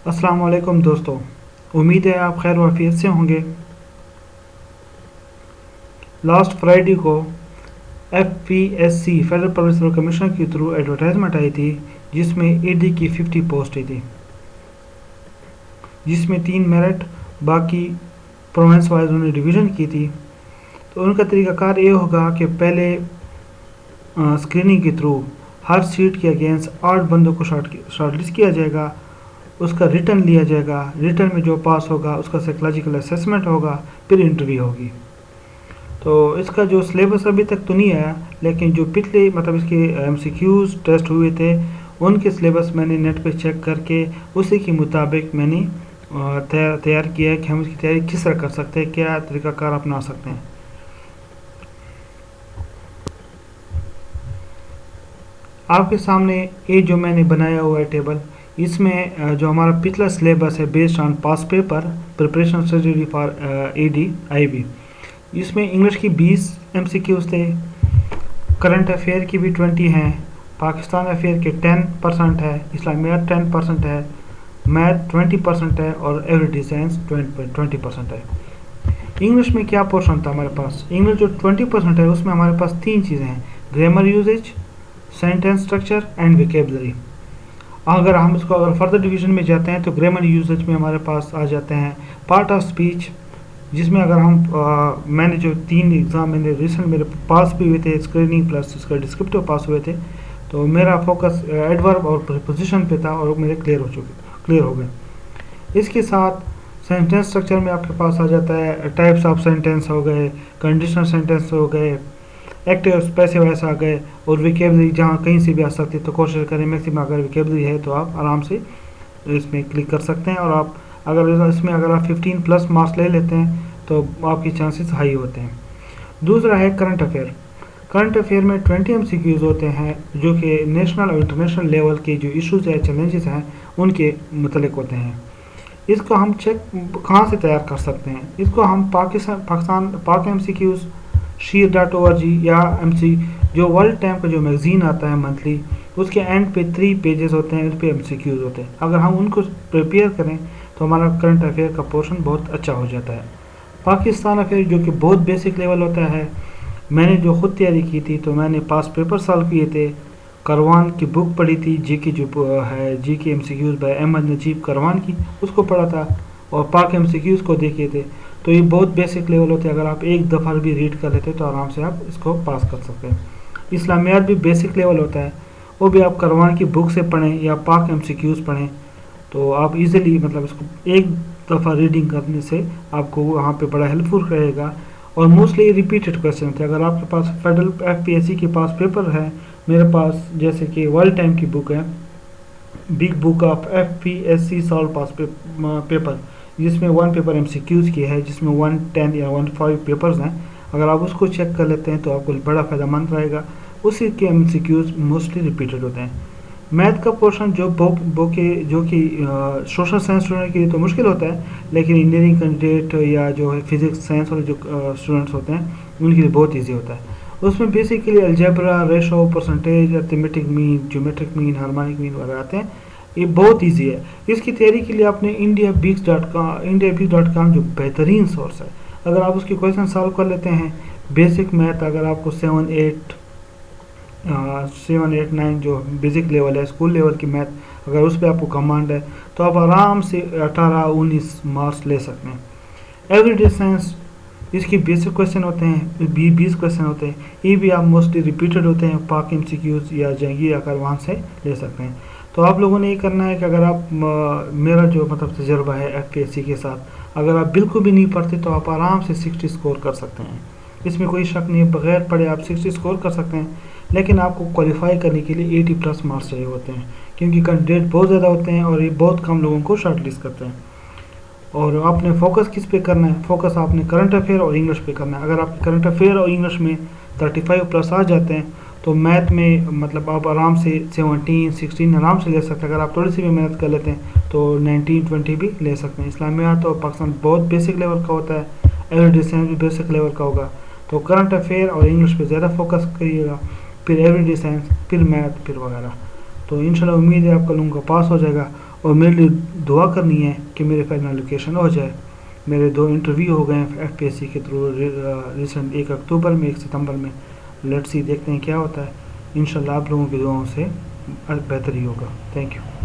अस्सलाम वालेकुम दोस्तों, उम्मीद है आप खैर वाफियत से होंगे। लास्ट फ्राइडे को FPSC फेडरल पब्लिक कमीशन के थ्रू एडवर्टाइजमेंट आई थी जिसमें ईडी की 50 पोस्ट थी, जिसमें 3 मेरिट बाकी प्रोविंस वाइज उन्होंने डिवीज़न की थी। तो उनका तरीक़ाकार ये होगा कि पहले स्क्रीनिंग के थ्रू हर सीट के अगेंस्ट 8 बंदों को शॉर्टलिस्ट किया जाएगा, उसका रिटर्न लिया जाएगा। रिटर्न में जो पास होगा उसका साइकोलॉजिकल असेसमेंट होगा, फिर इंटरव्यू होगी। तो इसका जो सिलेबस अभी तक तो नहीं आया, लेकिन जो पिछले मतलब इसके MCQs टेस्ट हुए थे उनके सिलेबस मैंने नेट पे चेक करके उसी के मुताबिक मैंने तैयार किया है कि हम इसकी तैयारी किस तरह कर सकते हैं, क्या तरीक़ाकार अपना सकते हैं। आपके सामने ये जो मैंने बनाया हुआ है टेबल, इसमें जो हमारा पिछला सिलेबस है based on pass paper preparation study for AD IB, इसमें इंग्लिश की 20 MCQs थे, करंट अफेयर की भी 20 हैं, पाकिस्तान अफेयर के 10% है, इस्लामियात 10% है, मैथ 20% है और एवरीडे साइंस 20% है। इंग्लिश में क्या पोर्शन था हमारे पास? इंग्लिश जो 20% है उसमें हमारे पास 3 चीज़ें हैं, grammar usage, sentence structure and vocabulary. अगर फर्दर डिवीजन में जाते हैं तो ग्रामर यूजेज में हमारे पास आ जाते हैं पार्ट ऑफ स्पीच, जिसमें अगर मैंने जो 3 एग्ज़ाम मैंने रिसेंट मेरे पास भी हुए थे, स्क्रीनिंग प्लस इसका डिस्क्रिप्टिव पास हुए थे, तो मेरा फोकस एडवर्ब और प्रीपोजिशन पे था और मेरे क्लियर हो गए। इसके साथ सेंटेंस स्ट्रक्चर में आपके पास आ जाता है टाइप्स ऑफ सेंटेंस हो गए, कंडीशनल सेंटेंस हो गए, एक्टिव पैसिव वॉइस आ गए, और वोकैबुलरी जहाँ कहीं से भी आ सकती है तो कोशिश करें मैक्सिमम अगर वोकैबुलरी है तो आप आराम से इसमें क्लिक कर सकते हैं। और आप अगर आप 15 प्लस मार्क्स ले लेते हैं तो आपकी चांसेस हाई होते हैं। दूसरा है करंट अफेयर। करंट अफेयर में 20 MCQs होते हैं जो कि नेशनल और इंटरनेशनल लेवल के जो इश्यूज़ या चैलेंजेस हैं उनके मुतलिक होते हैं। इसको हम चेक कहाँ से तैयार कर सकते हैं? इसको हम पाकिस्तान पाक MCQs sheer.org या जो वर्ल्ड टाइम का जो मैगज़ीन आता है मंथली, उसके एंड पे 3 पेजेस होते हैं, उस पे MCQs होते हैं। अगर हम उनको प्रिपेयर करें तो हमारा करंट अफेयर का पोर्शन बहुत अच्छा हो जाता है। पाकिस्तान अफेयर जो कि बहुत बेसिक लेवल होता है, मैंने जो ख़ुद तैयारी की थी तो मैंने पास पेपर सॉल्व किए थे, करवान की बुक पढ़ी थी, GK जो है GK MCQs by Ahmad Najib Karwan की, उसको पढ़ा था और पाक MCQs को देखे थे। तो ये बहुत बेसिक लेवल होते हैं, अगर आप एक दफ़ा भी रीड कर लेते तो आराम से आप इसको पास कर सकते हैं। इस्लामियात भी बेसिक लेवल होता है, वो भी आप करवान की बुक से पढ़ें या पाक MCQs पढ़ें तो आप इजीली मतलब इसको एक दफ़ा रीडिंग करने से आपको वहाँ पे बड़ा हेल्पफुल रहेगा। और मोस्टली रिपीटेड क्वेश्चन थे। अगर आपके पास फेडरल FPSC के पास पेपर है, मेरे पास जैसे कि वर्ल्ड टाइम की बुक है, big book of FPSC solve pass paper, जिसमें 1 पेपर MCQs की है, जिसमें 110 या 15 पेपर्स हैं। अगर आप उसको चेक कर लेते हैं तो आपको बड़ा फ़ायदेमंद रहेगा। उसी के MCQs मोस्टली रिपीटेड होते हैं। मैथ का पोर्शन जो कि सोशल साइंस स्टूडेंट के लिए तो मुश्किल होता है, लेकिन इंजीनियरिंग कैंडिडेट या जो है फिजिक्स साइंस वाले जो स्टूडेंट्स होते हैं उनके लिए बहुत ईजी होता है। उसमें basically algebra, ratio, percentage, arithmetic mean, geometric mean, harmonic mean वगैरह आते हैं। ये बहुत इजी है। इसकी तैयारी के लिए आपने indiabix.com जो बेहतरीन सोर्स है, अगर आप उसके क्वेश्चन सॉल्व कर लेते हैं, बेसिक मैथ अगर आपको 7, 8, 9 जो बेसिक लेवल है, स्कूल लेवल की मैथ, अगर उस पर आपको कमांड है तो आप आराम से 18-19 मार्क्स ले सकते हैं। एवरीडे साइंस, इसकी बेसिक क्वेश्चन होते हैं, 20 क्वेश्चन होते हैं, ये भी आप मोस्टली रिपीटेड होते हैं, पाक MCQs या जंगी अगर वहाँ से ले सकते हैं। तो आप लोगों ने ये करना है कि अगर आप मेरा जो मतलब तजर्बा है FPSC के साथ, अगर आप बिल्कुल भी नहीं पढ़ते तो आप आराम से 60 स्कोर कर सकते हैं, इसमें कोई शक नहीं है। बगैर पढ़े आप 60 स्कोर कर सकते हैं, लेकिन आपको क्वालिफाई करने के लिए 80 प्लस मार्क्स चाहिए होते हैं, क्योंकि कैंडिडेट बहुत ज़्यादा होते हैं और ये बहुत कम लोगों को शॉर्ट लिस्ट करते हैं। और आपने फोकस किस पे करना है? फोकस आपने करंट अफेयर और इंग्लिश पे करना है। अगर आप करंट अफेयर और इंग्लिश में 35 प्लस आ जाते हैं तो मैथ में मतलब आप आराम से 17, 16 आराम से ले सकते हैं। अगर आप थोड़ी सी भी मेहनत कर लेते हैं तो 19, 20 भी ले सकते हैं। इस्लामियात और पाकिस्तान बहुत बेसिक लेवल का होता है, एवरीडे साइंस भी बेसिक लेवल का होगा। तो करंट अफेयर और इंग्लिश पे ज़्यादा फोकस करिएगा, फिर एवरीडे साइंस, फिर मैथ, फिर वगैरह। तो इंशाल्लाह उम्मीद है आपका लोगों का पास हो जाएगा। और मेरे लिए दुआ करनी है कि मेरे फाइनल लोकेशन हो जाए। मेरे 2 इंटरव्यू हो गए हैं एफपीएससी के थ्रू रिसेंट, 1 अक्टूबर में, 1 सितंबर में। लेट्स सी, देखते हैं क्या होता है। इंशाल्लाह आप लोगों की दुआओं से बेहतर ही होगा। Thank you.